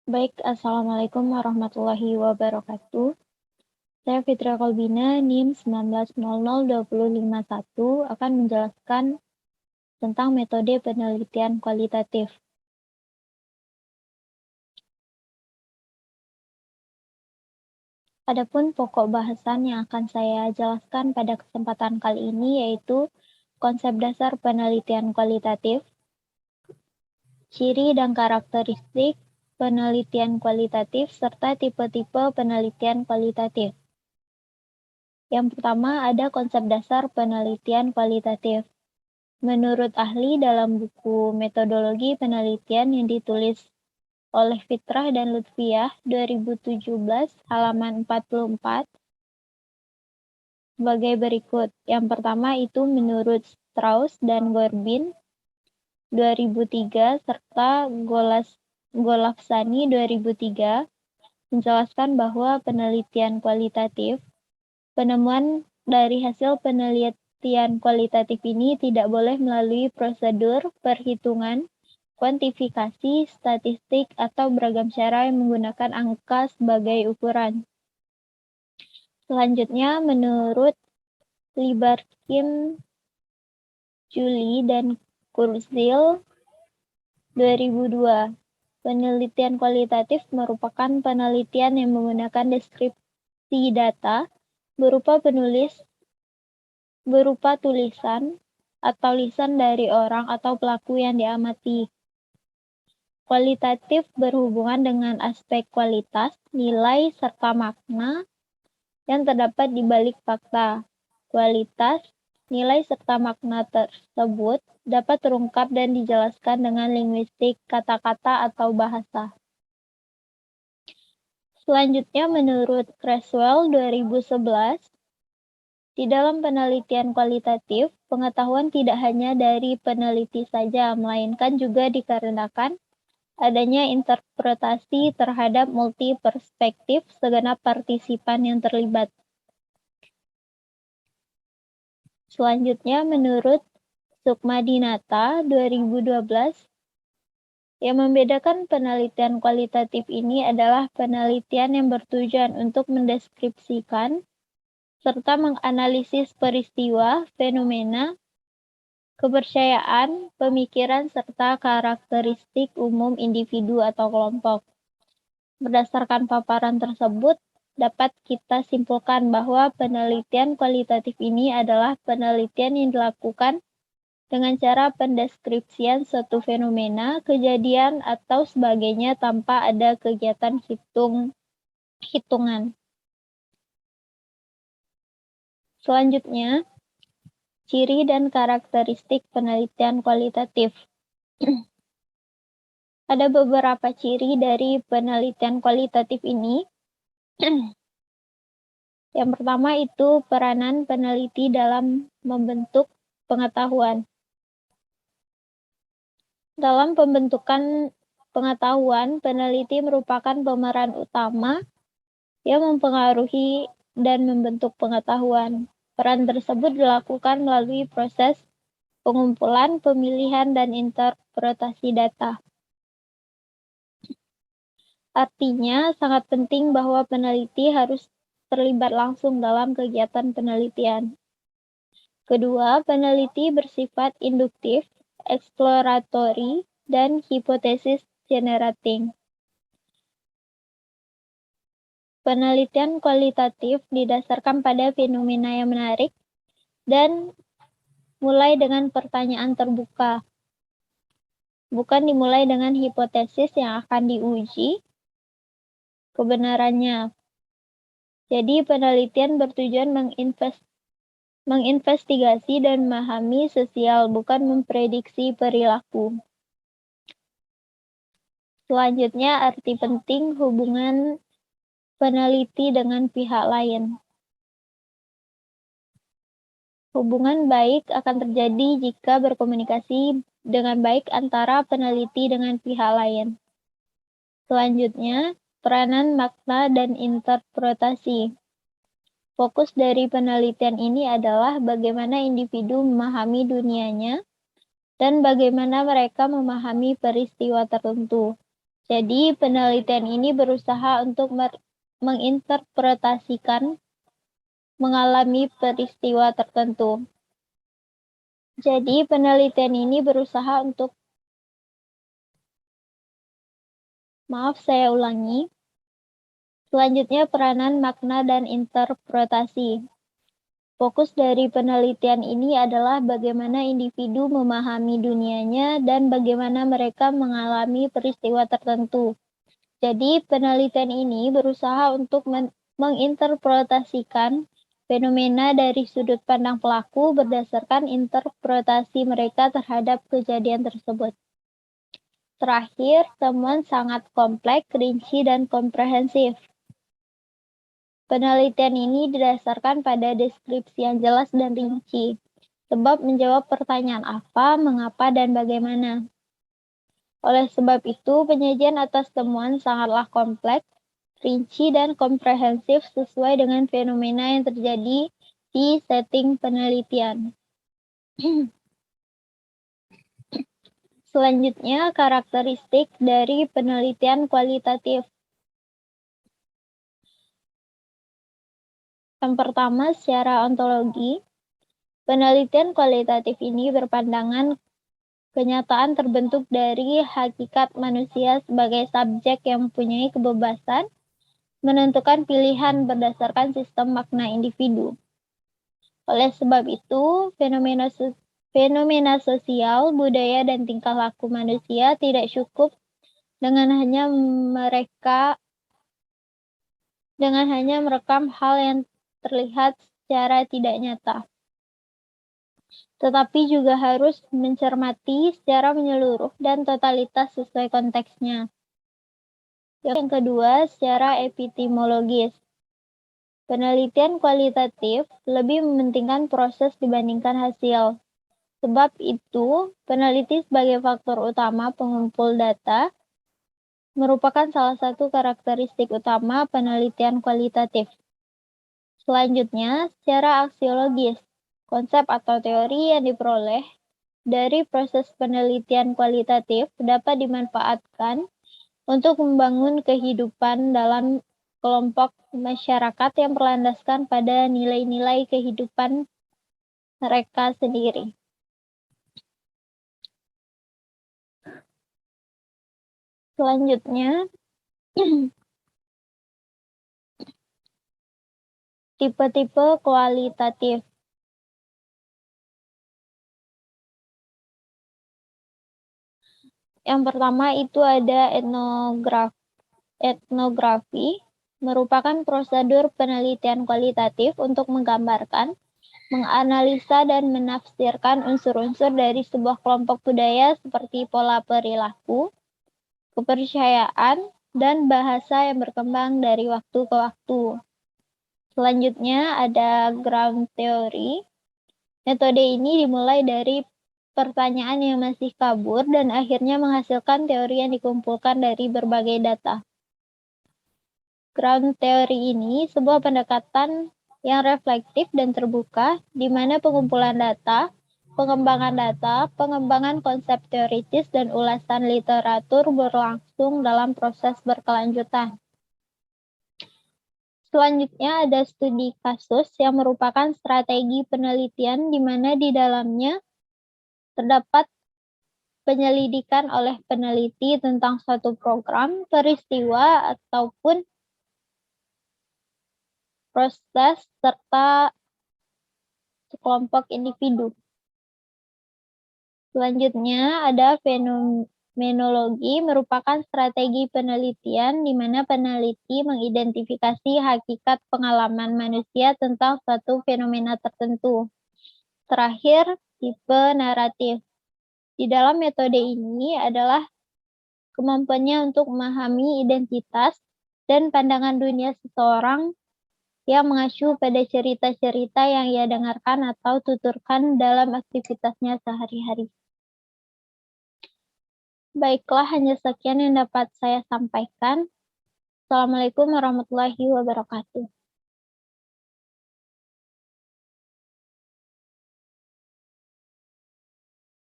Baik, Assalamualaikum warahmatullahi wabarakatuh. Saya Fitria Kolbina, NIM 19002051 akan menjelaskan tentang metode penelitian kualitatif. Adapun pokok bahasan yang akan saya jelaskan pada kesempatan kali ini yaitu konsep dasar penelitian kualitatif, ciri dan karakteristik penelitian kualitatif, serta tipe-tipe penelitian kualitatif. Yang pertama ada konsep dasar penelitian kualitatif. Menurut ahli dalam buku Metodologi Penelitian yang ditulis oleh Fitrah dan Lutfiah 2017 halaman 44 sebagai berikut. Yang pertama itu menurut Strauss dan Corbin 2003 serta Golafsani 2003 menjelaskan bahwa penelitian kualitatif, penemuan dari hasil penelitian kualitatif ini tidak boleh melalui prosedur perhitungan, kuantifikasi, statistik, atau beragam cara yang menggunakan angka sebagai ukuran. Selanjutnya, menurut Liberkin, Julie, dan Kurzweil 2002, penelitian kualitatif merupakan penelitian yang menggunakan deskripsi data berupa tulisan atau lisan dari orang atau pelaku yang diamati. Kualitatif berhubungan dengan aspek kualitas, nilai, serta makna yang terdapat di balik fakta. Kualitas, nilai, serta makna tersebut dapat terungkap dan dijelaskan dengan linguistik, kata-kata, atau bahasa. Selanjutnya, menurut Creswell 2011, di dalam penelitian kualitatif, pengetahuan tidak hanya dari peneliti saja, melainkan juga dikarenakan adanya interpretasi terhadap multi perspektif segenap partisipan yang terlibat. Selanjutnya, menurut Sukmadinata 2012, yang membedakan penelitian kualitatif ini adalah penelitian yang bertujuan untuk mendeskripsikan serta menganalisis peristiwa, fenomena, kepercayaan, pemikiran, serta karakteristik umum individu atau kelompok. Berdasarkan paparan tersebut, dapat kita simpulkan bahwa penelitian kualitatif ini adalah penelitian yang dilakukan dengan cara pendeskripsian suatu fenomena, kejadian, atau sebagainya tanpa ada kegiatan hitungan. Selanjutnya, ciri dan karakteristik penelitian kualitatif. Ada beberapa ciri dari penelitian kualitatif ini. Yang pertama itu peranan peneliti dalam membentuk pengetahuan. Dalam pembentukan pengetahuan, peneliti merupakan pemeran utama yang mempengaruhi dan membentuk pengetahuan. Peran tersebut dilakukan melalui proses pengumpulan, pemilihan, dan interpretasi data. Artinya, sangat penting bahwa peneliti harus terlibat langsung dalam kegiatan penelitian. Kedua, peneliti bersifat induktif, eksploratory, dan hipotesis generating. Penelitian kualitatif didasarkan pada fenomena yang menarik dan mulai dengan pertanyaan terbuka. Bukan dimulai dengan hipotesis yang akan diuji kebenarannya. Jadi penelitian bertujuan menginvestigasi dan memahami sosial, bukan memprediksi perilaku. Selanjutnya, arti penting hubungan peneliti dengan pihak lain. Hubungan baik akan terjadi jika berkomunikasi dengan baik antara peneliti dengan pihak lain. Selanjutnya, peranan makna dan interpretasi. Fokus dari penelitian ini adalah bagaimana individu memahami dunianya dan bagaimana mereka memahami peristiwa tertentu. Jadi, penelitian ini berusaha untuk menginterpretasikan mengalami peristiwa tertentu. Jadi, penelitian ini berusaha untuk saya ulangi. Selanjutnya, peranan makna dan interpretasi. Fokus dari penelitian ini adalah bagaimana individu memahami dunianya dan bagaimana mereka mengalami peristiwa tertentu. Jadi, penelitian ini berusaha untuk menginterpretasikan fenomena dari sudut pandang pelaku berdasarkan interpretasi mereka terhadap kejadian tersebut. Terakhir, temuan sangat kompleks, rinci, dan komprehensif. Penelitian ini didasarkan pada deskripsi yang jelas dan rinci, sebab menjawab pertanyaan apa, mengapa, dan bagaimana. Oleh sebab itu, penyajian atas temuan sangatlah kompleks, rinci, dan komprehensif sesuai dengan fenomena yang terjadi di setting penelitian. Selanjutnya, karakteristik dari penelitian kualitatif. Yang pertama, secara ontologi, penelitian kualitatif ini berpandangan kenyataan terbentuk dari hakikat manusia sebagai subjek yang mempunyai kebebasan menentukan pilihan berdasarkan sistem makna individu. Oleh sebab itu, fenomena sosial, budaya, dan tingkah laku manusia tidak cukup dengan hanya merekam hal yang terlihat secara tidak nyata, tetapi juga harus mencermati secara menyeluruh dan totalitas sesuai konteksnya. Yang kedua, secara epistemologis. Penelitian kualitatif lebih mementingkan proses dibandingkan hasil. Sebab itu, peneliti sebagai faktor utama pengumpul data merupakan salah satu karakteristik utama penelitian kualitatif. Selanjutnya, secara aksiologis, konsep atau teori yang diperoleh dari proses penelitian kualitatif dapat dimanfaatkan untuk membangun kehidupan dalam kelompok masyarakat yang berlandaskan pada nilai-nilai kehidupan mereka sendiri. Selanjutnya, tipe-tipe kualitatif. Yang pertama itu ada etnografi, merupakan prosedur penelitian kualitatif untuk menggambarkan, menganalisa, dan menafsirkan unsur-unsur dari sebuah kelompok budaya seperti pola perilaku, kepercayaan, dan bahasa yang berkembang dari waktu ke waktu. Selanjutnya ada ground theory. Metode ini dimulai dari pertanyaan yang masih kabur dan akhirnya menghasilkan teori yang dikumpulkan dari berbagai data. Ground theory ini sebuah pendekatan yang reflektif dan terbuka, di mana pengumpulan data, pengembangan konsep teoritis, dan ulasan literatur berlangsung dalam proses berkelanjutan. Selanjutnya ada studi kasus yang merupakan strategi penelitian di mana di dalamnya terdapat penyelidikan oleh peneliti tentang suatu program, peristiwa, ataupun proses serta sekelompok individu. Selanjutnya ada fenomenologi, merupakan strategi penelitian di mana peneliti mengidentifikasi hakikat pengalaman manusia tentang suatu fenomena tertentu. Terakhir, tipe naratif. Di dalam metode ini adalah kemampuannya untuk memahami identitas dan pandangan dunia seseorang yang mengacu pada cerita-cerita yang ia dengarkan atau tuturkan dalam aktivitasnya sehari-hari. Baiklah, hanya sekian yang dapat saya sampaikan. Assalamualaikum warahmatullahi wabarakatuh.